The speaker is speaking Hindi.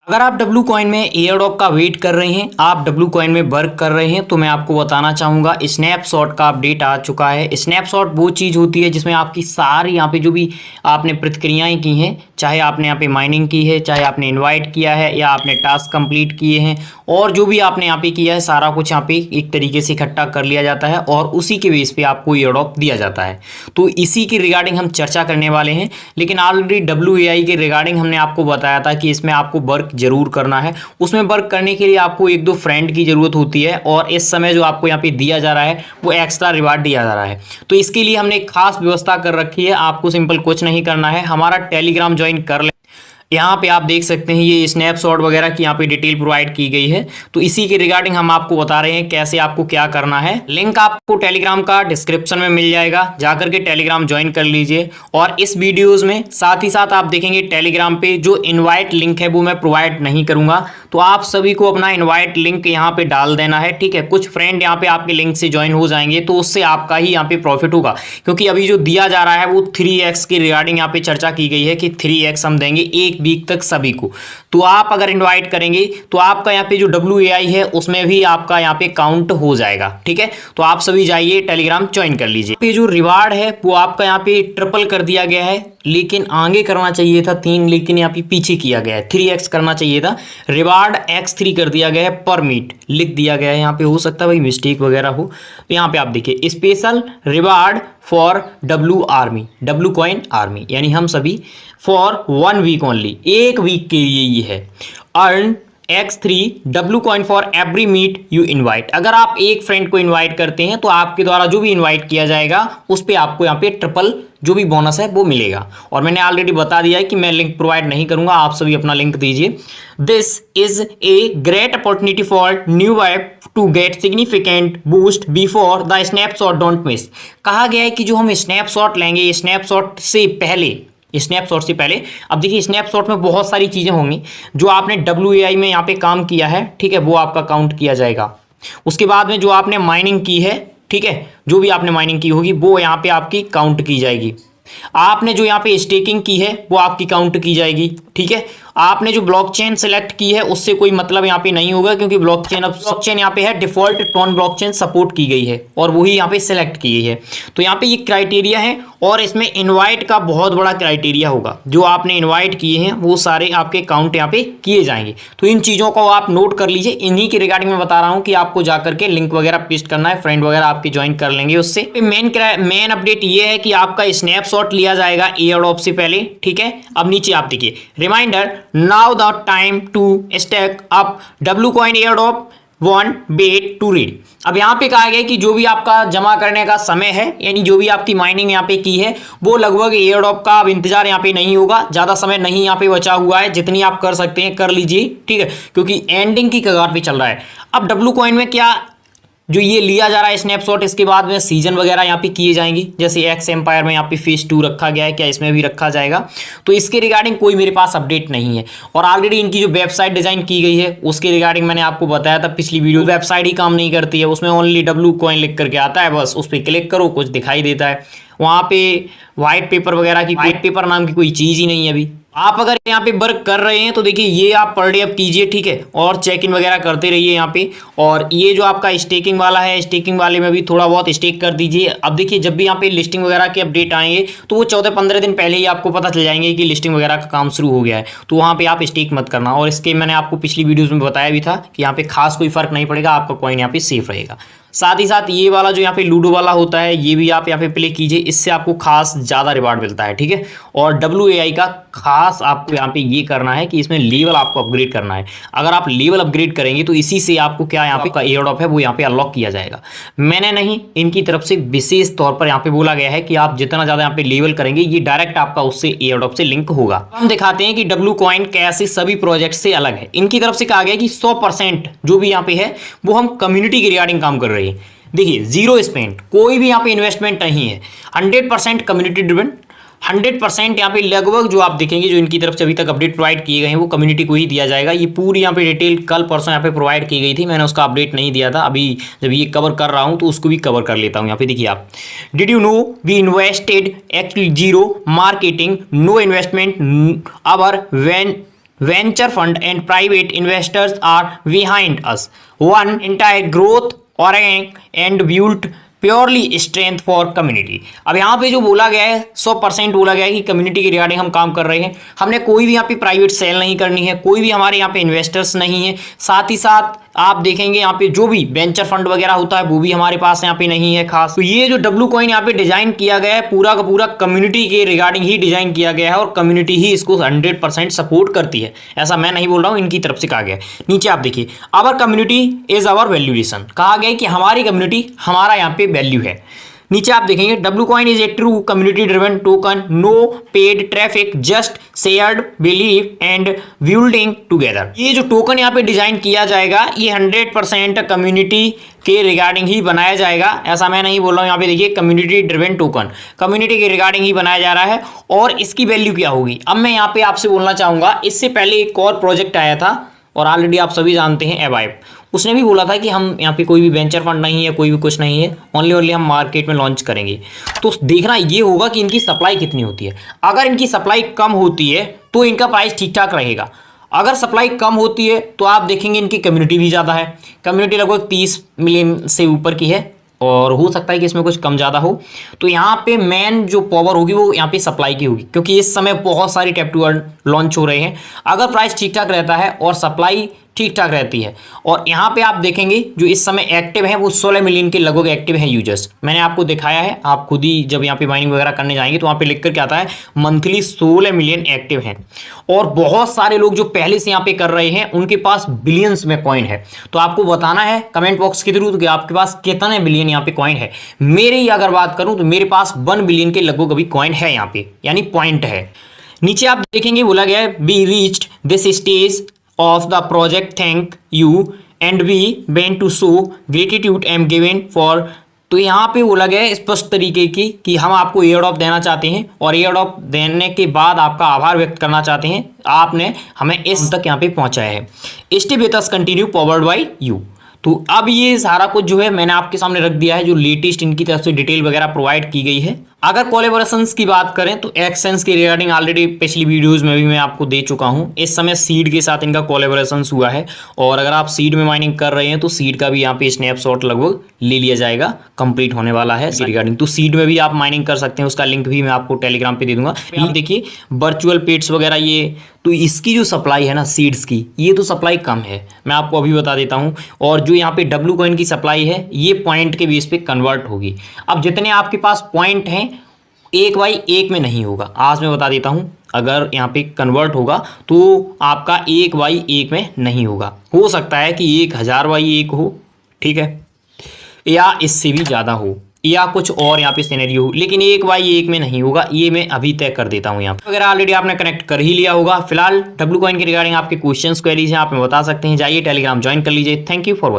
अगर आप डब्लू कॉइन में एयरड्रॉप का वेट कर रहे हैं, आप डब्लू कॉइन में वर्क कर रहे हैं, तो मैं आपको बताना चाहूँगा स्नैपशॉट का अपडेट आ चुका है। स्नैपशॉट वो चीज़ होती है जिसमें आपकी सारी यहाँ पे जो भी आपने प्रतिक्रियाएं की हैं, चाहे आपने यहाँ पे माइनिंग की है, चाहे आपने इनवाइट किया है या आपने टास्क कंप्लीट किए हैं, और जो भी आपने यहाँ पे किया है सारा कुछ यहाँ पे एक तरीके से इकट्ठा कर लिया जाता है और उसी के बेस पे आपको एयरड्रॉप दिया जाता है। तो इसी के रिगार्डिंग हम चर्चा करने वाले हैं। लेकिन ऑलरेडी WAI के रिगार्डिंग हमने आपको बताया था कि इसमें आपको वर्क जरूर करना है। उसमें वर्क करने के लिए आपको एक दो फ्रेंड की जरूरत होती है और इस समय जो आपको यहाँ पे दिया जा रहा है वो एक्स्ट्रा रिवार्ड दिया जा रहा है। तो इसके लिए हमने एक खास व्यवस्था कर रखी है। आपको सिंपल कुछ नहीं करना है, हमारा टेलीग्राम ज्वाइन कर ले। यहाँ पे आप देख सकते हैं ये स्नैपशॉट वगैरह की यहाँ पे डिटेल प्रोवाइड की गई है। तो इसी के रिगार्डिंग हम आपको बता रहे हैं कैसे आपको क्या करना है। लिंक आपको टेलीग्राम का डिस्क्रिप्शन में मिल जाएगा, जाकर के टेलीग्राम ज्वाइन कर लीजिए। और इस वीडियोस में साथ ही साथ आप देखेंगे टेलीग्राम पे जो इनवाइट लिंक है वो मैं प्रोवाइड नहीं करूंगा, तो आप सभी को अपना इनवाइट लिंक यहाँ पे डाल देना है, ठीक है। कुछ फ्रेंड यहाँ पे आपके लिंक से ज्वाइन हो जाएंगे तो उससे आपका ही यहाँ पे प्रॉफिट होगा, क्योंकि अभी जो दिया जा रहा है वो 3x के रिगार्डिंग यहाँ पे चर्चा की गई है कि 3x हम देंगे एक वीक तक सभी को। तो आप अगर इनवाइट करेंगे तो आपका यहाँ पे जो WAI है उसमें भी आपका यहाँ पे काउंट हो जाएगा, ठीक है। तो आप सभी जाइए टेलीग्राम ज्वाइन कर लीजिए। ये जो रिवार्ड है वो आपका यहाँ पे ट्रिपल कर दिया गया है, लेकिन आगे करना चाहिए था 3, लेकिन यहाँ पे पीछे किया गया है। 3x करना चाहिए था, रिवार्ड x3 कर दिया गया है पर मीट लिख दिया गया है। यहाँ पे हो सकता है भाई मिस्टेक वगैरह हो। तो यहाँ पे आप देखिए special reward for W coin army, यानी हम सभी फॉर 1 वीक ओनली, एक वीक के लिए ये है। Earn x3 W coin for every meet you invite. अगर आप एक फ्रेंड को इनवाइट करते हैं तो आपके द्वारा जो भी इनवाइट किया जाएगा उस पर आपको यहाँ पे ट्रिपल जो भी बोनस है वो मिलेगा। और मैंने ऑलरेडी बता दिया है कि मैं लिंक प्रोवाइड नहीं करूंगा, आप सभी अपना लिंक दीजिए। This is a great opportunity for new app to get significant boost before the snapshot, don't miss. कहा गया है कि जो हम स्नैपशॉट लेंगे स्नैपशॉट से पहले, अब देखिए स्नैपशॉट में बहुत सारी चीजें होंगी। जो आपने WAI में यहाँ पे काम किया है, ठीक है, वो आपका काउंट किया जाएगा। उसके बाद में जो आपने माइनिंग की है, ठीक है, जो भी आपने माइनिंग की होगी वो यहाँ पे आपकी काउंट की जाएगी। आपने जो यहाँ पे स्टेकिंग की है वो आपकी काउंट की जाएगी, ठीक है। आपने जो ब्लॉकचेन सेलेक्ट की है उससे कोई मतलब यहाँ पे नहीं होगा, क्योंकि ब्लॉकचेन यहाँ पे है डिफॉल्ट ट्रॉन ब्लॉकचेन सपोर्ट की गई है और वही यहाँ पे सेलेक्ट की गई है। तो यहाँ पे ये क्राइटेरिया है और इसमें इनवाइट का बहुत बड़ा क्राइटेरिया होगा। जो आपने इनवाइट किए हैं वो सारे आपके काउंट यहाँ पे किए जाएंगे। तो इन चीज़ों को आप नोट कर लीजिए। इन्हीं के रिगार्डिंग मैं बता रहा हूँ कि आपको जाकर के लिंक वगैरह पेस्ट करना है, फ्रेंड वगैरह आपके ज्वाइन कर लेंगे उससे। मेन अपडेट ये है कि आपका स्नैपशॉट लिया जाएगा एयरड्रॉप से पहले, ठीक है। अब नीचे आप देखिए reminder, now the time to stack up W coin airdrop 1 wait to read. अब यहाँ पे कहा गया कि जो भी आपका जमा करने का समय है, यानी जो भी आपकी माइनिंग यहाँ पे की है वो लगभग एयरड्रॉप का अब इंतजार यहाँ पे नहीं होगा। ज़्यादा समय नहीं यहाँ पे बचा हुआ है, जितनी आप कर सकते हैं कर लीजिए, ठीक है, क्योंकि एंडिंग की कगार पे चल रहा है। अब डब्लू कॉइन में क्या जो ये लिया जा रहा है स्नैपशॉट, इसके बाद में सीजन वगैरह यहाँ पे किए जाएंगे। जैसे एक्स एम्पायर में यहाँ पे फेज 2 रखा गया है, क्या इसमें भी रखा जाएगा? तो इसके रिगार्डिंग कोई मेरे पास अपडेट नहीं है। और ऑलरेडी इनकी जो वेबसाइट डिजाइन की गई है उसके रिगार्डिंग मैंने आपको बताया था पिछली वीडियो। वेबसाइट ही काम नहीं करती है, उसमें ओनली डब्लू कॉइन लिख करके आता है, बस उस पर क्लिक करो कुछ दिखाई देता है। वहाँ पे व्हाइट पेपर वगैरह की, व्हाइट पेपर नाम की कोई चीज़ ही नहीं है अभी। आप अगर यहाँ पे वर्क कर रहे हैं तो देखिए ये आप पर डे अब कीजिए, ठीक है, और चेक इन वगैरह करते रहिए यहाँ पे। और ये जो आपका स्टेकिंग वाला है, स्टेकिंग वाले में भी थोड़ा बहुत स्टेक कर दीजिए। अब देखिए जब भी यहाँ पे लिस्टिंग वगैरह के अपडेट आएंगे तो वो 14-15 दिन पहले ही आपको पता चल जाएंगे कि लिस्टिंग वगैरह का काम शुरू हो गया है। तो वहाँ पे आप स्टेक मत करना। और इसके मैंने आपको पिछली वीडियोज़ में बताया भी था कि यहाँ पे खास कोई फर्क नहीं पड़ेगा, आपका कॉइन यहाँ पे सेफ रहेगा। साथ ही साथ ये वाला जो यहाँ पे लूडो वाला होता है ये भी आप यहाँ पे प्ले कीजिए, इससे आपको खास ज़्यादा रिवार्ड मिलता है, ठीक है। और WAI का खास आपको यहाँ पे ये करना है कि इसमें लेवल आपको अपग्रेड करना है। अगर आप लेवल अपग्रेड करेंगे तो इसी से आपको क्या यहाँ पे एयरड्रॉप है वो यहाँ पे अनलॉक किया जाएगा। मैंने नहीं, इनकी तरफ से विशेष तौर पर यहाँ पे बोला गया है कि आप जितना ज़्यादा यहाँ पे लेवल करेंगे ये डायरेक्ट आपका उससे एयरड्रॉप से लिंक होगा। हम दिखाते हैं कि डब्लू कॉइन कैसे सभी प्रोजेक्ट से अलग है। इनकी तरफ से कहा गया कि 100% जो भी यहाँ पे है वो हम कम्युनिटी के रिगार्डिंग काम कर रहे हैं। देखिए 0 स्पेंड, कोई भी यहाँ पे इन्वेस्टमेंट नहीं है, 100% कम्युनिटी ड्रिवन, 100% यहाँ पे लगभग जो आप देखेंगे जो इनकी तरफ से अभी तक अपडेट प्रोवाइड किए गए हैं वो कम्युनिटी को ही दिया जाएगा। ये पूरी यहाँ पे डिटेल कल परसों यहाँ पे प्रोवाइड की गई थी, मैंने उसका अपडेट नहीं दिया था। अभी जब ये कवर कर रहा हूँ तो उसको भी कवर कर लेता हूँ। यहाँ पे देखिए आप, did you know we invested actually 0 marketing, no investment our when venture fund and private investors are behind us. One entire growth organic and built purely strength for community. अब यहाँ पे जो बोला गया है 100% बोला गया है कि कम्युनिटी के रिगार्डिंग हम काम कर रहे हैं। हमने कोई भी यहाँ पे प्राइवेट सेल नहीं करनी है, कोई भी हमारे यहाँ पे इन्वेस्टर्स नहीं है। साथ ही साथ आप देखेंगे यहाँ पे जो भी वेंचर फंड वगैरह होता है वो भी हमारे पास यहाँ पे नहीं है खास। तो ये जो डब्लू कॉइन यहाँ पे डिजाइन किया गया है पूरा का पूरा कम्युनिटी के रिगार्डिंग ही डिजाइन किया गया है और कम्युनिटी ही इसको 100% सपोर्ट करती है। ऐसा मैं नहीं बोल रहा हूँ, इनकी तरफ से कहा गया है। नीचे आप देखिए, our community is our valuation, कहा गया है कि हमारी कम्युनिटी हमारा यहाँ पे वैल्यू है। नीचे आप देखेंगे, W coin is a true community driven token, no paid traffic, just shared belief and building together. ये जो टोकन यहाँ पे डिजाइन किया जाएगा ये 100% कम्युनिटी के रिगार्डिंग ही बनाया जाएगा। ऐसा मैं नहीं बोल रहा हूँ, यहाँ पे देखिए कम्युनिटी ड्रिवन टोकन कम्युनिटी के रिगार्डिंग ही बनाया जा रहा है। और इसकी वैल्यू क्या होगी, अब मैं यहाँ पे आपसे बोलना चाहूंगा, इससे पहले एक और प्रोजेक्ट आया था और ऑलरेडी आप सभी जानते हैं एवाइव, उसने भी बोला था कि हम यहाँ पे कोई भी वेंचर फंड नहीं है, कोई भी कुछ नहीं है, ओनली हम मार्केट में लॉन्च करेंगे। तो देखना ये होगा कि इनकी सप्लाई कितनी होती है। अगर इनकी सप्लाई कम होती है तो इनका प्राइस ठीक ठाक रहेगा। अगर सप्लाई कम होती है तो आप देखेंगे इनकी कम्युनिटी भी ज़्यादा है, कम्युनिटी लगभग 30 मिलियन से ऊपर की है और हो सकता है कि इसमें कुछ कम ज़्यादा हो। तो यहाँ पे मेन जो पावर होगी वो यहाँ पे सप्लाई की होगी, क्योंकि इस समय बहुत सारी टैप टू अर्न लॉन्च हो रहे हैं। अगर प्राइस ठीक ठाक रहता है और सप्लाई ठीक ठाक रहती है, और यहाँ पे आप देखेंगे जो इस समय एक्टिव है वो 16 मिलियन के लगभग एक्टिव है यूजर्स। मैंने आपको दिखाया है, आप खुद ही जब यहाँ पे माइनिंग वगैरह करने जाएंगे तो वहाँ पे लिख कर क्या आता है, मंथली 16 मिलियन एक्टिव हैं। और बहुत सारे लोग जो पहले से यहाँ पे कर रहे हैं उनके पास बिलियंस में कॉइन है। तो आपको बताना है कमेंट बॉक्स के थ्रू कि आपके पास कितने बिलियन यहाँ पे कॉइन है। मेरी अगर बात करूँ तो मेरे पास 1 बिलियन के लगभग अभी कॉइन है यहाँ पे, यानी पॉइंट है। नीचे आप देखेंगे बोला गया है, be reached this stage of the project, thank you and we want to show gratitude am given for। तो यहाँ पे बोला गया है स्पष्ट तरीके की कि हम आपको एयर ड्रॉप देना चाहते हैं और एयर ड्रॉप देने के बाद आपका आभार व्यक्त करना चाहते हैं, आपने हमें इस तक यहाँ पे पहुँचाया है। Stay with us continue powered by you. तो अब ये सारा कुछ जो है मैंने आपके सामने रख दिया है, जो लेटेस्ट इनकी तरफ से डिटेल वगैरह प्रोवाइड की गई है। अगर कोलैबोरेशंस की बात करें तो एक्सेंस के रिगार्डिंग ऑलरेडी पिछली वीडियोस में भी मैं आपको दे चुका हूं। इस समय सीड के साथ इनका कोलैबोरेशंस हुआ है और अगर आप सीड में माइनिंग कर रहे हैं तो सीड का भी यहाँ पे स्नैपशॉट लगभग ले लिया जाएगा, कंप्लीट होने वाला है रिगार्डिंग। तो सीड में भी आप माइनिंग कर सकते हैं, उसका लिंक भी मैं आपको टेलीग्राम पे दे दूंगा। ये देखिए वर्चुअल पेट्स वगैरह, ये तो इसकी जो सप्लाई है ना सीड्स की, ये तो सप्लाई कम है, मैं आपको अभी बता देता हूँ। और जो यहाँ पे डब्लू कॉइन की सप्लाई है ये पॉइंट के बेस पे कन्वर्ट होगी। अब जितने आपके पास पॉइंट हैं 1/1 में नहीं होगा, आज मैं बता देता हूँ। अगर यहाँ पे कन्वर्ट होगा तो आपका 1/1 में नहीं होगा, हो सकता है कि 1000/1 हो, ठीक है, या इससे भी ज़्यादा हो, या कुछ और यहाँ पे सिनेरियो हो, लेकिन 1/1 में नहीं होगा। ये मैं अभी तय कर देता हूँ। यहाँ पे अगर ऑलरेडी आपने कनेक्ट कर ही लिया होगा। फिलहाल डब्लू कॉइन के रिगार्डिंग आपके क्वेश्चंस क्वेरीज हैं, आप में बता सकते हैं, जाइए टेलीग्राम ज्वाइन कर लीजिए। Thank you for watching.